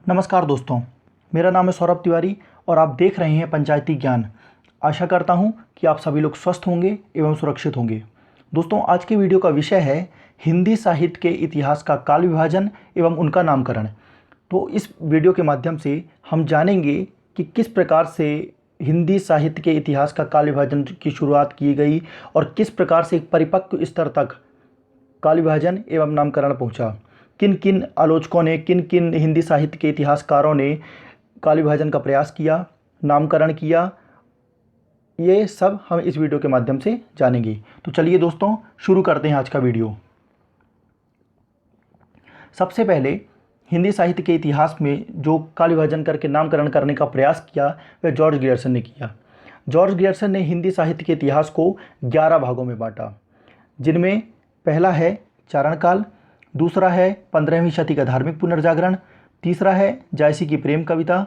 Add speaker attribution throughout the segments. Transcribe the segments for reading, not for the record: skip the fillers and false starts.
Speaker 1: नमस्कार दोस्तों, मेरा नाम है सौरभ तिवारी और आप देख रहे हैं पंचायती ज्ञान। आशा करता हूं कि आप सभी लोग स्वस्थ होंगे एवं सुरक्षित होंगे। दोस्तों, आज के वीडियो का विषय है हिंदी साहित्य के इतिहास का काल विभाजन एवं उनका नामकरण। तो इस वीडियो के माध्यम से हम जानेंगे कि किस प्रकार से हिंदी साहित्य के इतिहास का काल विभाजन की शुरुआत की गई और किस प्रकार से एक परिपक्व स्तर तक काल विभाजन एवं नामकरण पहुंचा। किन किन आलोचकों ने, किन किन हिंदी साहित्य के इतिहासकारों ने काल विभाजन का प्रयास किया, नामकरण किया, ये सब हम इस वीडियो के माध्यम से जानेंगे। तो चलिए दोस्तों, शुरू करते हैं आज का वीडियो। सबसे पहले हिंदी साहित्य के इतिहास में जो काल विभाजन करके नामकरण करने का प्रयास किया वह जॉर्ज ग्रियर्सन ने किया। जॉर्ज ग्रियर्सन ने हिंदी साहित्य के इतिहास को 11 भागों में बांटा, जिनमें पहला है चारण काल, दूसरा है 15वीं शती का धार्मिक पुनर्जागरण, तीसरा है जायसी की प्रेम कविता,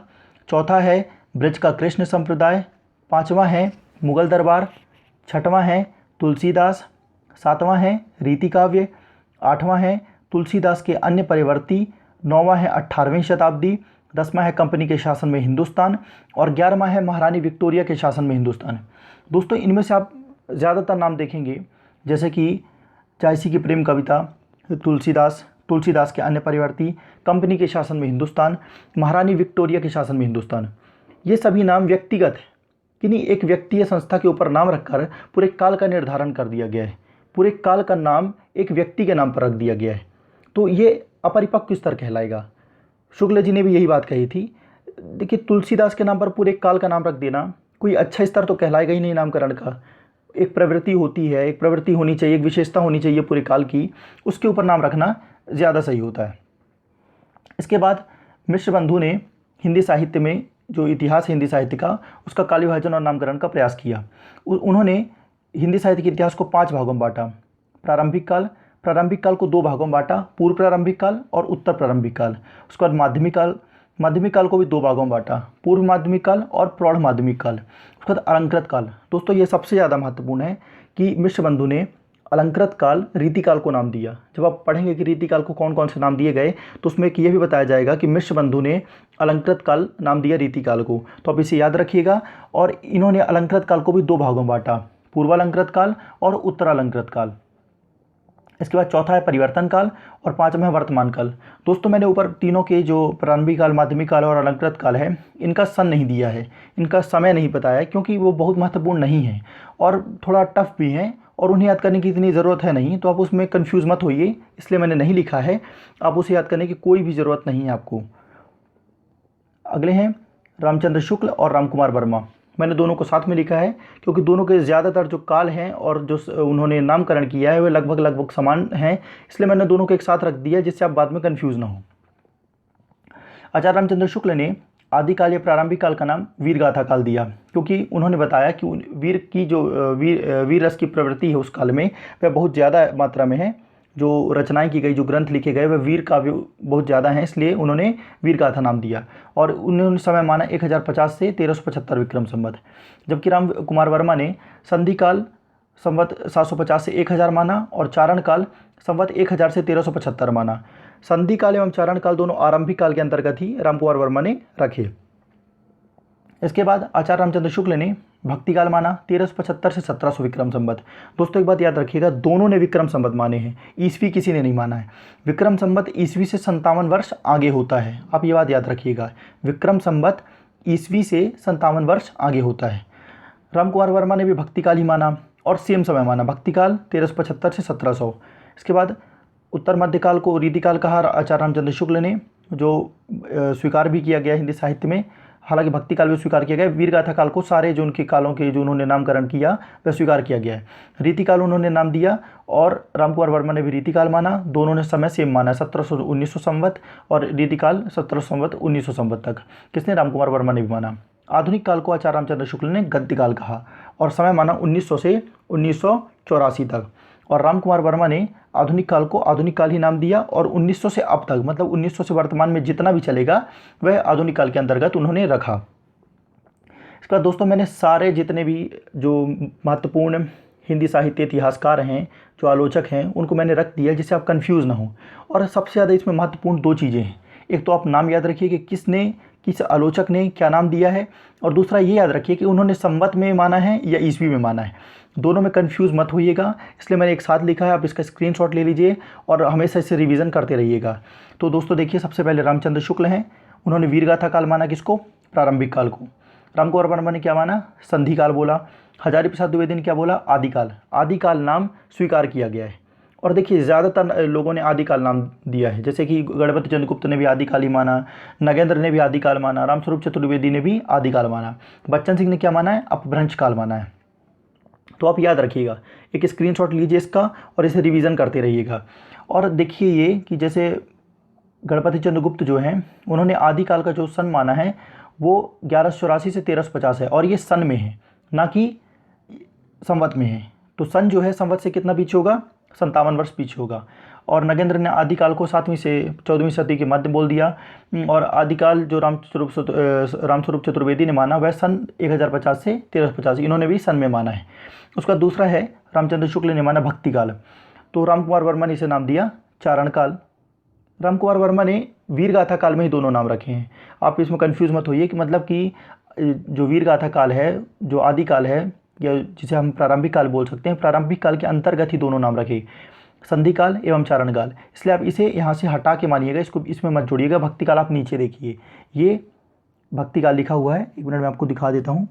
Speaker 1: चौथा है ब्रज का कृष्ण संप्रदाय, पांचवा है मुगल दरबार, छठवां है तुलसीदास, सातवां है रीति काव्य, आठवां है तुलसीदास के अन्य परिवर्ती, नौवां है 18वीं शताब्दी, 10वां है कंपनी के शासन में हिंदुस्तान और 11वां है महारानी विक्टोरिया के शासन में हिंदुस्तान। दोस्तों, इनमें से आप ज़्यादातर नाम देखेंगे जैसे कि जायसी की प्रेम कविता, तुलसीदास के अन्य परिवर्ती, कंपनी के शासन में हिंदुस्तान, महारानी विक्टोरिया के शासन में हिंदुस्तान। ये सभी नाम व्यक्तिगत है, किन्हीं एक व्यक्ति या संस्था के ऊपर नाम रखकर पूरे काल का निर्धारण कर दिया गया है। पूरे काल का नाम एक व्यक्ति के नाम पर रख दिया गया है, तो ये अपरिपक्व स्तर कहलाएगा। शुक्ल जी ने भी यही बात कही थी। देखिए, तुलसीदास के नाम पर पूरे काल का नाम रख देना कोई अच्छा स्तर तो कहलाएगा ही नहीं नामकरण का। एक प्रवृत्ति होती है, एक प्रवृत्ति होनी चाहिए, एक विशेषता होनी चाहिए पूरे काल की, उसके ऊपर नाम रखना ज़्यादा सही होता है। इसके बाद मिश्र बंधु ने हिंदी साहित्य में जो इतिहास है हिंदी साहित्य का, उसका काल विभाजन और नामकरण का प्रयास किया। उन्होंने हिंदी साहित्य के इतिहास को 5 भागों में बांटा। प्रारंभिक काल को 2 भागों में बांटा, पूर्व प्रारंभिक काल और उत्तर प्रारंभिक काल। उसके बाद माध्यमिक काल को भी 2 भागों में बांटा, पूर्व माध्यमिक काल और प्रौढ़ माध्यमिक काल। उसके बाद अलंकृत काल। दोस्तों, ये सबसे ज़्यादा महत्वपूर्ण है कि मिश्र बंधु ने अलंकृत काल रीति काल को नाम दिया। जब आप पढ़ेंगे कि रीति काल को कौन कौन से नाम दिए गए, तो उसमें यह भी बताया जाएगा कि मिश्र बंधु ने अलंकृत काल नाम दिया रीति काल को, तो आप इसे याद रखिएगा। और इन्होंने अलंकृत काल को भी 2 भागों में बांटा, पूर्वालंकृत काल और उत्तरालंकृत काल। इसके बाद चौथा है परिवर्तन काल और 5वां है वर्तमान काल। दोस्तों, मैंने ऊपर तीनों के जो प्रारंभिक काल, माध्यमिक काल और अलंकृत काल है, इनका सन नहीं दिया है, इनका समय नहीं बताया, क्योंकि वो बहुत महत्वपूर्ण नहीं है और थोड़ा टफ भी हैं और उन्हें याद करने की इतनी ज़रूरत है नहीं, तो आप उसमें कन्फ्यूज़ मत होइए, इसलिए मैंने नहीं लिखा है। आप उसे याद करने की कोई भी ज़रूरत नहीं है आपको। अगले हैं रामचंद्र शुक्ल और रामकुमार वर्मा। मैंने दोनों को साथ में लिखा है क्योंकि दोनों के ज़्यादातर जो काल हैं और जो उन्होंने नामकरण किया है वे लगभग समान हैं, इसलिए मैंने दोनों को एक साथ रख दिया जिससे आप बाद में कन्फ्यूज़ ना हो। आचार्य रामचंद्र शुक्ल ने आदिकाल या प्रारंभिक काल का नाम वीर गाथा काल दिया, क्योंकि उन्होंने बताया कि वीर की जो वीर रस की प्रवृत्ति है उस काल में वह बहुत ज़्यादा मात्रा में है। जो रचनाएं की गई, जो ग्रंथ लिखे गए, वह वीर काव्य बहुत ज़्यादा हैं, इसलिए उन्होंने वीर गाथा नाम दिया। और उन्होंने समय माना 1050 से 1375 विक्रम संवत। जबकि राम कुमार वर्मा ने संधि काल संवत 750 से 1000 माना और चारण काल संवत 1000 से 1375 माना। संधि काल एवं चारण काल दोनों आरंभिक काल के अंतर्गत ही रामकुमार वर्मा ने रखे। इसके बाद आचार्य रामचंद्र शुक्ल ने भक्ति काल माना 1375 से 1700 विक्रम संवत। दोस्तों, एक बात याद रखिएगा, दोनों ने विक्रम संवत माने हैं, ईस्वी किसी ने नहीं माना है। विक्रम संवत ईस्वी से 57 वर्ष आगे होता है, आप ये बात याद रखिएगा। विक्रम संवत ईस्वी से 57 वर्ष आगे होता है। रामकुमार वर्मा ने भी भक्ति काल ही माना और सेम समय माना, भक्ति काल 1375 से 1700। इसके बाद उत्तर मध्यकाल को रीतिकाल कहा आचार्य रामचंद्र शुक्ल ने, जो स्वीकार भी किया गया हिंदी साहित्य में। हालांकि भक्ति काल भी स्वीकार किया गया, वीर गाथा काल को सारे जो उनके कालों के जो उन्होंने नामकरण किया वह स्वीकार किया गया है। रीतिकाल उन्होंने नाम दिया और रामकुमार वर्मा ने भी रीतिकाल माना, दोनों ने समय सेम माना, 1700-1900 संवत और रीतिकाल 1700 संवत 1900 संवत तक। किसने? रामकुमार वर्मा ने भी माना। आधुनिक काल को आचार्य रामचंद्र शुक्ल ने गद्यकाल कहा और समय माना 1900 से 1984 तक। और रामकुमार वर्मा ने आधुनिक काल को आधुनिक काल ही नाम दिया और 1900 से अब तक, मतलब 1900 से वर्तमान में जितना भी चलेगा वह आधुनिक काल के अंतर्गत उन्होंने रखा। इसके बाद दोस्तों, मैंने सारे जितने भी जो महत्वपूर्ण हिंदी साहित्य इतिहासकार हैं, जो आलोचक हैं, उनको मैंने रख दिया जिससे आप कंफ्यूज ना हो। और सबसे ज़्यादा इसमें महत्वपूर्ण 2 चीज़ें हैं। एक तो आप नाम याद रखिए कि किस आलोचक ने क्या नाम दिया है, और दूसरा ये याद रखिए कि उन्होंने संवत में माना है या ईस्वी में माना है। दोनों में कंफ्यूज मत होइएगा, इसलिए मैंने एक साथ लिखा है, आप इसका स्क्रीनशॉट ले लीजिए और हमेशा इसे रिवीजन करते रहिएगा। तो दोस्तों देखिए, सबसे पहले रामचंद्र शुक्ल हैं, उन्होंने वीरगाथा काल माना, किसको? प्रारंभिक काल को। राम कुमार वर्मा ने क्या माना? संधि काल बोला। हजारी प्रसाद द्विवेदी ने क्या बोला? आदिकाल। आदिकाल नाम स्वीकार किया गया है। और देखिए ज़्यादातर लोगों ने आदिकाल नाम दिया है, जैसे कि गणपति चंद्रगुप्त ने भी आदिकाल ही माना, नगेंद्र ने भी आदिकाल माना, रामस्वरूप चतुर्वेदी ने भी आदिकाल माना, बच्चन सिंह ने क्या माना है? अपभ्रंश काल माना है। तो आप याद रखिएगा, एक स्क्रीनशॉट लीजिए इसका और इसे रिवीजन करते रहिएगा। और देखिए ये कि जैसे गणपति चंद्रगुप्त जो हैं, उन्होंने आदिकाल का जो सन माना है वो 1184 से 1350 है, और ये सन में है, ना कि संवत में है। तो सन जो है संवत से कितना पीछे होगा? 57 वर्ष पीछे होगा। और नगेंद्र ने आदिकाल को 7वीं से 14वीं सदी के मध्य बोल दिया। और आदिकाल जो रामस्वरूप चतुर्वेदी ने माना वह सन 1050 से 1350, इन्होंने भी सन में माना है। उसका दूसरा है रामचंद्र शुक्ल ने माना भक्ति काल। तो राम कुमार वर्मा ने इसे नाम दिया चारण काल। राम कुमार वर्मा ने वीरगाथा काल में ही दोनों नाम रखे हैं। आप इसमें कंफ्यूज मत होइए कि मतलब कि जो वीरगाथा काल है, जो आदिकाल है, या जिसे हम प्रारंभिक काल बोल सकते हैं, प्रारंभिक काल के अंतर्गत ही दोनों नाम रखे, संधि काल एवं चारण काल। इसलिए आप इसे यहाँ से हटा के मानिएगा, इसको इसमें मत जोड़िएगा। भक्ति काल आप नीचे देखिए, ये भक्ति काल लिखा हुआ है, एक मिनट में आपको दिखा देता हूँ।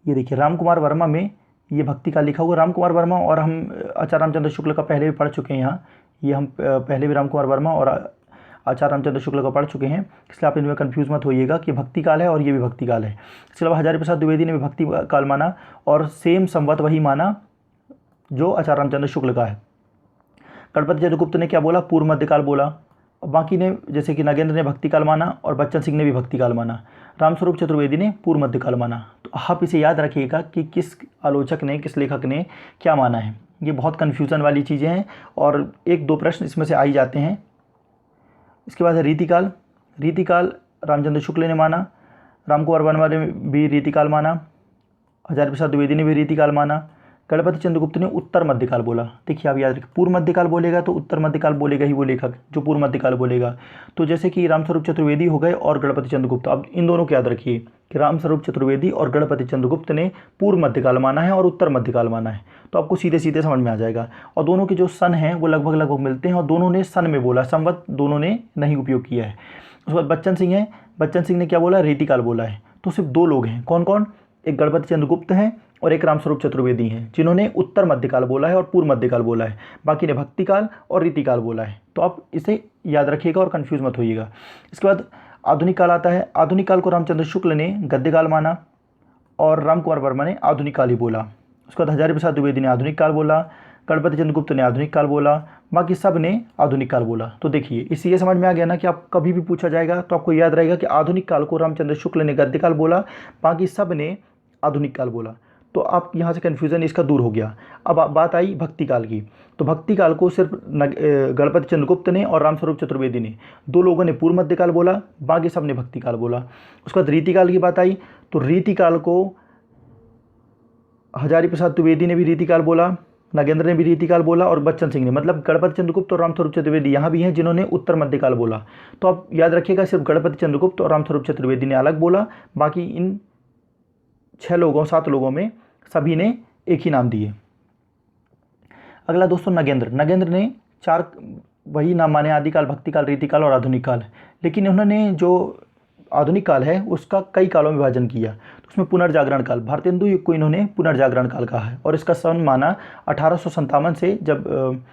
Speaker 1: ये देखिए राम कुमार वर्मा में ये भक्ति काल लिखा हुआ। राम कुमार वर्मा और हम आचार्य रामचंद्र शुक्ल का पहले भी पढ़ चुके हैं यहाँ, ये हम पहले भी राम कुमार वर्मा और आचार्य रामचंद्र शुक्ल का पढ़ चुके हैं, इसलिए आप इनमें कंफ्यूज मत होइएगा कि भक्ति काल है और ये भी भक्ति काल है। इसके अलावा हजारी प्रसाद द्विवेदी ने भी भक्ति काल माना और सेम संवत वही माना जो आचार्य रामचंद्र शुक्ल का है। गणपति चंद्रगुप्त ने क्या बोला? पूर्व मध्यकाल बोला। बाकी ने जैसे कि नगेंद्र ने भक्ति काल माना और बच्चन सिंह ने भी भक्ति काल माना। रामस्वरूप चतुर्वेदी ने पूर्व मध्यकाल माना। तो आप इसे याद रखिएगा कि किस आलोचक ने, किस लेखक ने क्या माना है। ये बहुत कन्फ्यूज़न वाली चीज़ें हैं और एक दो प्रश्न इसमें से आ ही जाते हैं। इसके बाद है रीतिकाल। रीतिकाल रामचंद्र शुक्ल ने माना, राम कुमार वर्मा ने भी रीतिकाल माना, हजारी प्रसाद द्विवेदी ने भी रीतिकाल माना। गणपति चंद्रगुप्त ने उत्तर मध्यकाल बोला। देखिए आप याद रखिए, पूर्व मध्यकाल बोलेगा तो उत्तर मध्यकाल बोलेगा ही वो लेखक जो पूर्व मध्यकाल बोलेगा। तो जैसे कि रामस्वरूप चतुर्वेदी हो गए और गणपति चंद्रगुप्त, अब इन दोनों को याद रखिए कि रामस्वरूप चतुर्वेदी और गणपति चंद्रगुप्त ने पूर्व मध्यकाल माना है और उत्तर मध्यकाल माना है। तो आपको सीधे सीधे समझ में आ जाएगा। और दोनों के जो सन हैं वो लगभग लगभग मिलते हैं और दोनों ने सन में बोला, संवत दोनों ने नहीं उपयोग किया है। उसके बाद बच्चन सिंह है, बच्चन सिंह ने क्या बोला? रीतिकाल बोला है। तो सिर्फ दो लोग हैं, कौन कौन? एक गणपति चंद्रगुप्त हैं और एक रामस्वरूप चतुर्वेदी हैं, जिन्होंने उत्तर मध्यकाल बोला है और पूर्व मध्यकाल बोला है। बाकी ने भक्ति काल और रीतिकाल बोला है। तो आप इसे याद रखिएगा और कंफ्यूज मत होइएगा। इसके बाद आधुनिक काल आता है। आधुनिक काल को रामचंद्र शुक्ल ने गद्यकाल माना और राम कुमार वर्मा ने आधुनिक काल ही बोला। उसके बाद हजारी प्रसाद द्विवेदी ने आधुनिक काल बोला, गणपति चंद्रगुप्त ने आधुनिक काल बोला, बाकी सब ने आधुनिक काल बोला। तो देखिए इससे ये समझ में आ गया ना कि आप कभी भी पूछा जाएगा तो आपको याद रहेगा कि आधुनिक काल को रामचंद्र शुक्ल ने गद्यकाल बोला, बाकी सब ने आधुनिक काल बोला। तो आप यहाँ से कन्फ्यूज़न इसका दूर हो गया। अब बात आई भक्ति काल की। तो भक्ति काल को सिर्फ गणपति चंद्रगुप्त ने और रामस्वरूप चतुर्वेदी ने, दो लोगों ने पूर्व मध्यकाल बोला, बाकी सब ने भक्ति काल बोला। उसके बाद रीतिकाल की बात आई तो रीतिकाल को हजारी प्रसाद द्विवेदी ने भी रीतिकाल बोला, नगेंद्र ने भी रीतिकाल बोला और बच्चन सिंह ने, मतलब गणपति चंद्रगुप्त और रामस्वरूप चतुर्वेदी यहाँ भी हैं जिन्होंने उत्तर मध्यकाल बोला। तो आप याद रखिएगा सिर्फ गणपति चंद्रगुप्त और रामस्वरूप चतुर्वेदी ने अलग बोला, बाकी इन 6 लोगों 7 लोगों में सभी ने एक ही नाम दिए। अगला दोस्तों नगेंद्र ने 4 वही नाम माने, आदिकाल, भक्तिकाल, रीतिकाल और आधुनिक काल। लेकिन उन्होंने जो आधुनिक काल है उसका कई कालों में विभाजन किया। तो उसमें पुनर्जागरण काल, भारतेंदु युग को इन्होंने पुनर्जागरण काल कहा है और इसका सन माना 1857 से, जब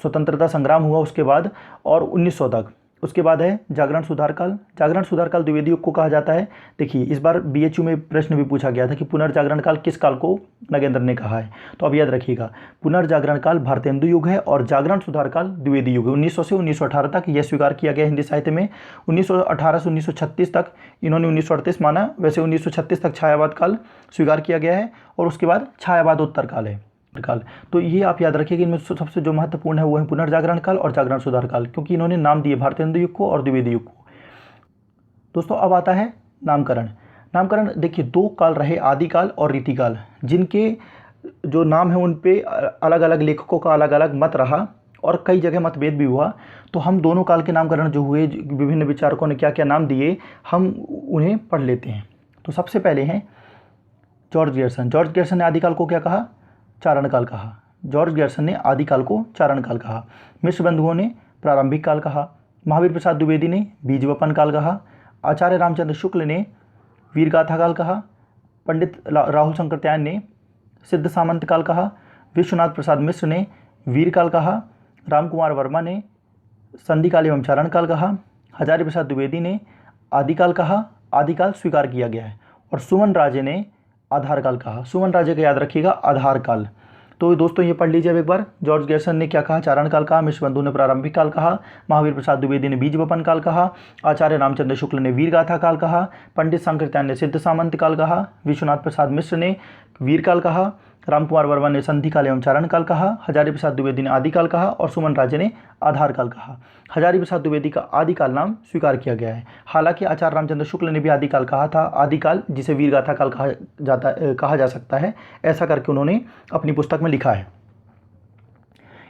Speaker 1: स्वतंत्रता संग्राम हुआ उसके बाद, और 1900 तक। उसके बाद है जागरण सुधार काल। जागरण सुधार काल द्विवेदी युग को कहा जाता है। देखिए इस बार बीएचयू में प्रश्न भी पूछा गया था कि पुनर्जागरण काल किस काल को नगेंद्र ने कहा है। तो अब याद रखिएगा, पुनर्जागरण काल भारतेंदु युग है और जागरण सुधार काल द्विवेदी युग है। 1900 से 1918 तक यह स्वीकार किया गया हिंदी साहित्य में। 1918 से 1936 तक, इन्होंने 1938 माना, वैसे 1936 तक छायावाद काल स्वीकार किया गया है और उसके बाद छायावाद उत्तर काल है काल। तो ये आप याद रखिए कि इनमें सबसे जो महत्वपूर्ण है वो है पुनर्जागरण काल और जागरण सुधार काल, क्योंकि इन्होंने नाम दिए भारतेंदु युग को और द्विवेदी युग को। दोस्तों अब आता है नामकरण। नामकरण देखिए 2 काल रहे, आदिकाल और रीतिकाल, जिनके जो नाम है उन पे अलग अलग लेखकों का अलग अलग मत रहा और कई जगह मतभेद भी हुआ। तो हम दोनों काल के नामकरण जो हुए, विभिन्न विचारकों ने क्या क्या नाम दिए, हम उन्हें पढ़ लेते हैं। तो सबसे पहले हैं जॉर्ज ग्रियर्सन। जॉर्ज ग्रियर्सन ने आदिकाल को क्या कहा? चारण काल कहा। जॉर्ज ग्रियर्सन ने आदिकाल को चारण काल कहा। मिश्र बंधुओं ने प्रारंभिक काल कहा। महावीर प्रसाद द्विवेदी ने बीजवपन काल कहा। आचार्य रामचंद्र शुक्ल ने वीरगाथा काल कहा। पंडित राहुल शंकरत्यायन ने सिद्ध सामंत काल कहा। विश्वनाथ प्रसाद मिश्र ने वीर काल कहा। रामकुमार वर्मा ने संधिकाल एवं चारण काल कहा। हजारी प्रसाद द्विवेदी ने आदिकाल कहा, आदिकाल स्वीकार किया गया है। और सुमन राजे ने आधार काल कहा। सुमन राजे का याद रखिएगा, आधार काल। तो दोस्तों ये पढ़ लीजिए अब एक बार। जॉर्ज ग्रियर्सन ने क्या कहा? चारण काल कहा। मिश्र बंधु ने प्रारंभिक काल कहा। महावीर प्रसाद द्विवेदी ने बीजवपन काल कहा। आचार्य रामचंद्र शुक्ल ने वीरगाथा काल कहा। पंडित शंकरत्यायन ने सिद्ध सामंत काल कहा। विश्वनाथ प्रसाद मिश्र ने वीर काल कहा। रामकुमार वर्मा ने संधि काल एवं चारण काल कहा। हजारी प्रसाद द्विवेदी ने आदिकाल कहा और सुमन राजे ने आधार काल कहा। हजारी प्रसाद द्विवेदी का आदिकाल नाम स्वीकार किया गया है। हालांकि आचार्य रामचंद्र शुक्ल ने भी आदिकाल कहा था, आदिकाल जिसे वीरगाथा काल कहा जा सकता है, ऐसा करके उन्होंने अपनी पुस्तक में लिखा है।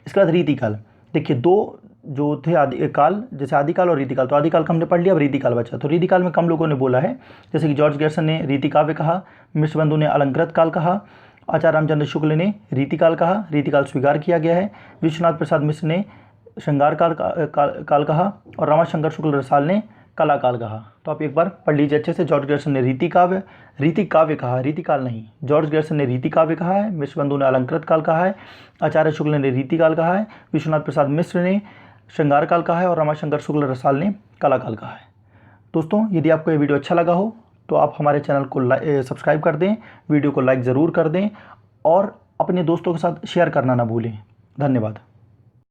Speaker 1: इसके बाद रीतिकाल। देखिए दो जो थे आदिकाल, जैसे आदिकाल और रीतिकाल, तो आदिकाल का हमने पढ़ लिया, अब रीतिकाल बचा। तो रीतिकाल में कम लोगों ने बोला है, जैसे कि जॉर्ज ग्रियर्सन ने रीतिकाव्य कहा। मिश्र बंधु ने अलंकृत काल कहा। आचार्य रामचंद्र शुक्ल ने रीतिकाल कहा, रीतिकाल स्वीकार किया गया है। विश्वनाथ प्रसाद मिश्र ने श्रृंगार काल कहा और रमाशंकर शुक्ल रसाल ने कला काल कहा। तो आप एक बार पढ़ लीजिए अच्छे से। जॉर्ज ग्रियर्सन ने रीतिकाव्य कहा, रीतिकाल नहीं। जॉर्ज ग्रियर्सन ने रीतिकाव्य कहा है। मिश्र बंधु ने अलंकृत काल कहा है। आचार्य शुक्ल ने रीतिकाल कहा है। विश्वनाथ प्रसाद मिश्र ने श्रृंगार काल कहा है और रमाशंकर शुक्ल रसाल ने कला काल कहा है। दोस्तों यदि आपको ये वीडियो अच्छा लगा हो तो आप हमारे चैनल को सब्सक्राइब कर दें, वीडियो को लाइक ज़रूर कर दें और अपने दोस्तों के साथ शेयर करना ना भूलें। धन्यवाद।